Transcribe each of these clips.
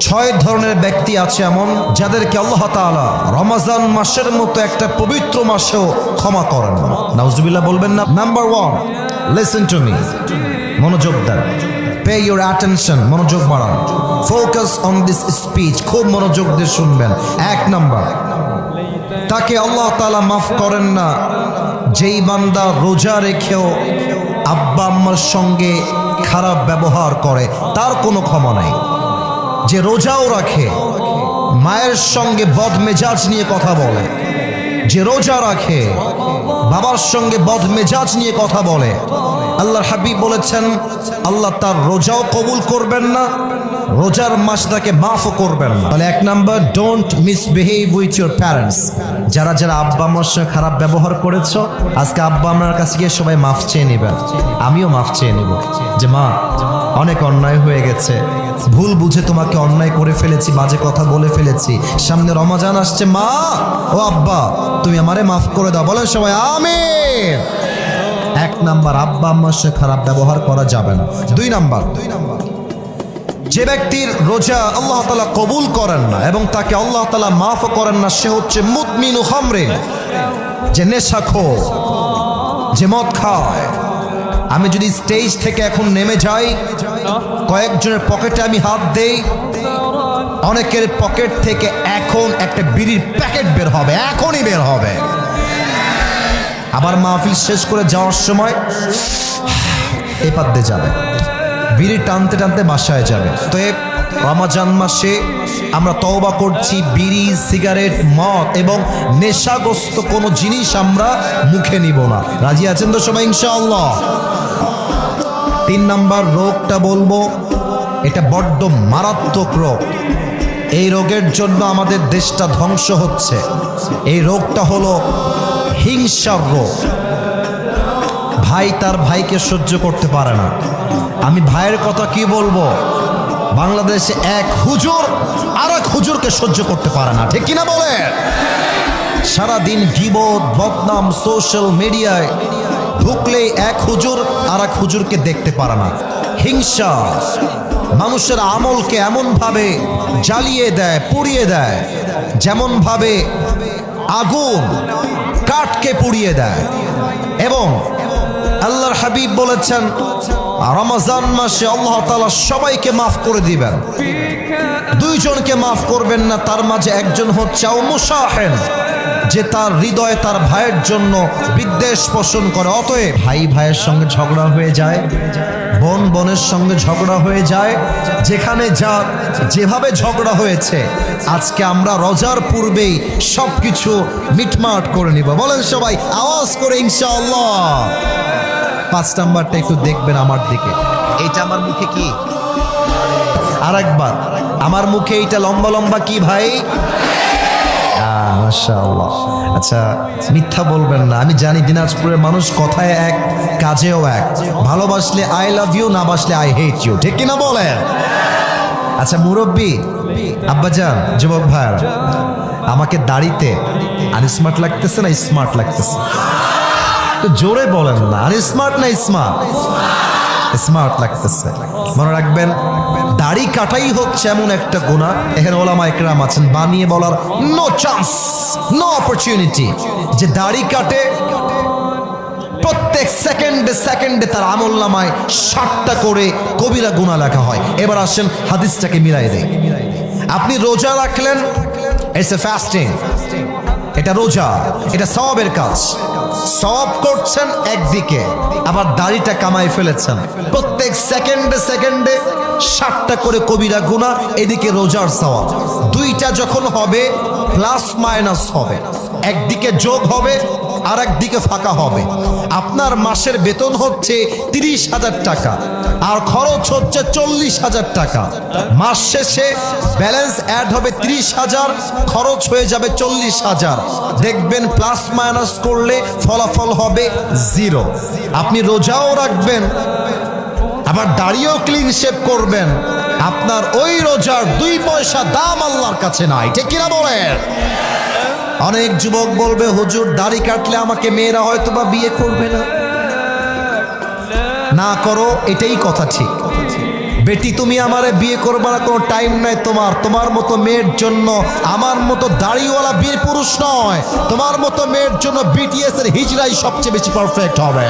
ছয় ধরনের ব্যক্তি আছে এমন যাদেরকে আল্লাহ তাআলা রমজান মাসের মতো একটা পবিত্র মাসেও ক্ষমা করেন না। নাউজুবিল্লাহ বলবেন না। নাম্বার 1, লিসেন টু মি, মনোযোগ দেন, পে ইউর অ্যাটেনশন, মনোযোগ বাড়ান, ফোকাস অন দিস স্পিচ, খুব মনোযোগ দিয়ে শুনবেন। 1 নাম্বার, তাকে আল্লাহ তাআলা মাফ করেন না যেই বান্দা রোজা রেখেও আব্বা আম্মার সঙ্গে খারাপ ব্যবহার করে, তার কোনো ক্ষমা নাই। যে রোজাও রাখে মায়ের সঙ্গে বদমেজাজ নিয়ে কথা বলে, যে রোজা রাখে বাবার সঙ্গে বদমেজাজ নিয়ে কথা বলে, আল্লাহর হাবিব বলেছেন আল্লাহ তার রোজাও কবুল করবেন না, রোজার মাসটাকে মাফও করবেন না। তাহলে 1 number, don't misbehave with your parents. যারা যারা আব্বা আম্মার সঙ্গে খারাপ ব্যবহার করেছো, আজকে আব্বা আম্মার কাছে গিয়ে সবাই মাফ চেয়ে নেবেন। আমিও মাফ চেয়ে নেব যে মা, অনেক অন্যায় হয়ে গেছে, ভুল বুঝে তোমাকে অন্যায় করে ফেলেছি, বাজে কথা বলে ফেলেছি, সামনে রমজান আসছে, মা ও আব্বা তুমি আমারে মাফ করে দাও। বলেন সবাই আমিন। 1 নাম্বার, আব্বা আম্মার সাথে খারাপ ব্যবহার করা যাবে না। 2 নাম্বার, যে ব্যক্তির রোজা আল্লাহ তাআলা কবুল করেন না এবং তাকে আল্লাহ তাআলা মাফ করেন না, সে হচ্ছে মুদমিনু খামরিন, যে নেশাখোর, যে মদ খায়। আমি যদি স্টেজ থেকে এখন নেমে যাই, কয়েকজনের পকেটে আমি হাত দেই, অনেকের পকেট থেকে এখন একটা বিড়ির প্যাকেট বের হবে, এখনই বের হবে। আবার মাহফিল শেষ করে যাওয়ার সময় এই পাত দিয়ে যাবে, বিড়ি টানতে টানতে বাসায় যাবে। তো রমজান মাসে আমরা তওবা করছি, বিড়ি, সিগারেট, মদ এবং নেশাগ্রস্ত কোনো জিনিস আমরা মুখে নিব না। রাজি আছেন তো সবাই ইনশাআল্লাহ? 3 নাম্বার রোগটা বলবো, এটা বড্ড মারাত্মক রোগ। এই রোগের জন্য আমাদের দেশটা ধ্বংস হচ্ছে। এই রোগটা হলো হিংসার রোগ। ভাই তার ভাইকে সহ্য করতে পারে না। আমি ভাইয়ের কথা কি বলবো, বাংলাদেশে এক হুজুর আর এক হুজুরকে সহ্য করতে পারে না, ঠিক কিনা বলে? সারাদিন গীবত, বদনাম, সোশ্যাল মিডিয়ায় ঢুকলেই এক হুজুর আর এক হুজুরকে দেখতে পারে না। হিংসা মানুষের আমলকে এমনভাবে জ্বালিয়ে দেয়, পুড়িয়ে দেয়, যেমনভাবে আগুন কাঠকে পুড়িয়ে দেয়। এবং আল্লাহর হাবিব বলেছেন রমজান মাসে আল্লাহ তাআলা সবাইকে মাফ করে দিবেন, 2 জনকে মাফ করবেন না। তার মাঝে একজন হচ্ছে মুসাহেন, যে তার হৃদয়ে তার ভাইয়ের জন্য বিদ্বেষ পোষণ করে। অতএব ভাই ভাইয়ের সঙ্গে ঝগড়া হয়ে যায়, বোন বোনের সঙ্গে ঝগড়া হয়ে যায়, যেখানে যা যেভাবে ঝগড়া হয়েছে, আজকে আমরা রোজার পূর্বেই সব কিছু মিটমাট করে নিব। বলেন সবাই আওয়াজ করে ইনশাআল্লাহ। 5 নাম্বারটা একটু দেখবেন আমার দিকে, এইটা আমার মুখে কি? আরেকবার, আমার মুখে এইটা লম্বা লম্বা কি ভাই? মাশাআল্লাহ। আচ্ছা, মিথ্যা বলবেন না। আমি জানি দিনাজপুরের মানুষ কথায় এক, কাজেও এক। ভালোবাসলে আই লাভ ইউ, না বাসলে আই হেট ইউ, ঠিক কিনা বলেন? আচ্ছা মুরব্বী, আব্বাজান, যুবক ভাইরা, আমাকে দাড়িতে আনস্মার্ট লাগতেছে না স্মার্ট লাগতেছে? তো জোরে বলেন না, আনস্মার্ট না স্মার্ট? স্মার্ট লাগতেছে। মনে রাখবেন, দাড়ি কাটাই হচ্ছে এমন একটা গুনাহ, এখানে ওলামা ইকরাম আছেন, বানিয়ে বলার নো চান্স, নো অপরচুনিটি। যে দাড়ি কাটে প্রত্যেক সেকেন্ডে সেকেন্ডে তার আমলনামায় 60টা করে কবিরা গুনাহ লেখা হয়। এবার আসেন হাদিসটাকে মিলাই দেই। আপনি রোজা রাখলেন, ইটস এ ফাস্টিং, এটা রোজা, এটা সওয়াবের কাজ, সওয়াব করছেন একদিকে, আবার দাড়িটা কামাই ফেলেছেন। প্রত্যেক সেকেন্ডে সেকেন্ডে 60টা করে কবিরা গুনাহ, এদিকে রোজার সওয়াব। 2টা যখন হবে প্লাস মাইনাস হবে, একদিকে যোগ হবে আর একদিকে ফাঁকা হবে। আপনার মাসের বেতন হচ্ছে 30,000 টাকা আর খরচ হচ্ছে 40,000 টাকা। মাস শেষে ব্যালেন্স অ্যাড হবে 30,000, খরচ হয়ে যাবে 40,000। দেখবেন প্লাস মাইনাস করলে ফলাফল হবে 0। আপনি রোজাও রাখবেন, আবার দাড়িও ক্লিন শেভ করবেন, আপনার ওই রোজার 2 পয়সা দাম আল্লাহর কাছে নাই, ঠিক কিনা বলেন? অনেক যুবক বলবে, হুজুর দাড়ি কাটলে আমাকে মেয়েরা হয়তো বা বিয়ে করবে না। না করো, এটাই কথা ঠিক। বেটি তুমি আমারে বিয়ে করবে না, কোনো টাইম নাই তোমার। তোমার মতো মেয়ের জন্য আমার মতো দাড়িওয়ালা বীর পুরুষ নয়, তোমার মতো মেয়ের জন্য বিটিএস এর হিজড়াই সবচেয়ে বেশি পারফেক্ট হবে।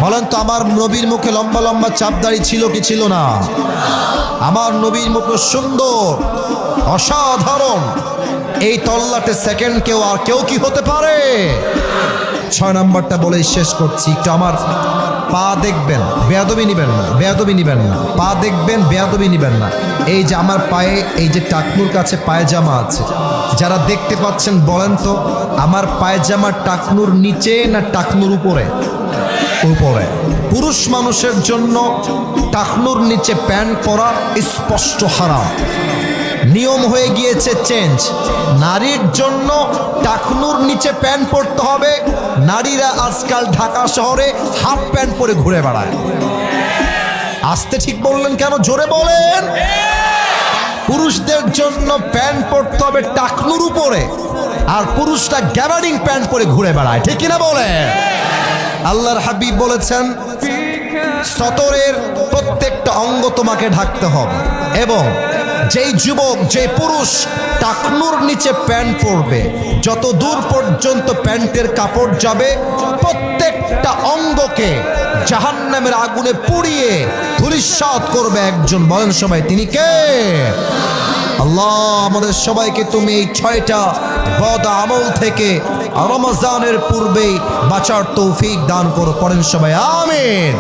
বলেন তো আমার নবীর মুখে লম্বা লম্বা চাপ দাড়ি ছিল কি ছিল না? আমার নবীর মুখ সুন্দর, অসাধারণ। এই তল্লাটে সেকেন্ড কেউ কি হতে পারে? 6 নাম্বারটা বলেই শেষ করছি। একটু আমার পা দেখবেন, বেয়াদবি নিবেন না, বেয়াদবি নিবেন না। পা দেখবেন, বেয়াদবি নিবেন না। এই যে আমার পায়ে এই যে টাকনুর কাছে পায়জামা আছে, যারা দেখতে পাচ্ছেন বলেন তো আমার পায়জামা টাকনুর নিচে না টাকনুর উপরে? উপরে। পুরুষ মানুষের জন্য টাকনুর নিচে প্যান্ট পরা স্পষ্ট হারাম, নিয়ম হয়ে গিয়েছে চেঞ্জ। নারীর জন্য টাকনুর নিচে প্যান্ট পরতে হবে। নারীরা আজকাল ঢাকা শহরে হাফ প্যান্ট পরে ঘুরে বেড়ায়। আসতে ঠিক বললেন কেন? জোরে বলেন। পুরুষদের জন্য প্যান্ট পরতে হবে টাকনুর উপরে, আর পুরুষরা গ্যাবার্ডিং প্যান্ট পরে ঘুরে বেড়ায়। ঠিক কিনা বলে? আল্লাহর হাবিব বলেছেন সতরের প্রত্যেকটা অঙ্গ তোমাকে ঢাকতে হবে, এবং যেই যুবক যে পুরুষ টাকনুর নিচে প্যান্ট পরবে, যত দূর পর্যন্ত প্যান্টের কাপড় যাবে প্রত্যেকটা অঙ্গকে জাহান্নামের আগুনে পুড়িয়ে ধূলিসাৎ করবে একজন। বলেন সবাই তিনি কে? আল্লাহ আমাদের সবাইকে তুমি এই 6টা বদ আমল থেকে রমজানের পূর্বেই বাঁচার তৌফিক দান করো। পড়েন সবাই আমিন।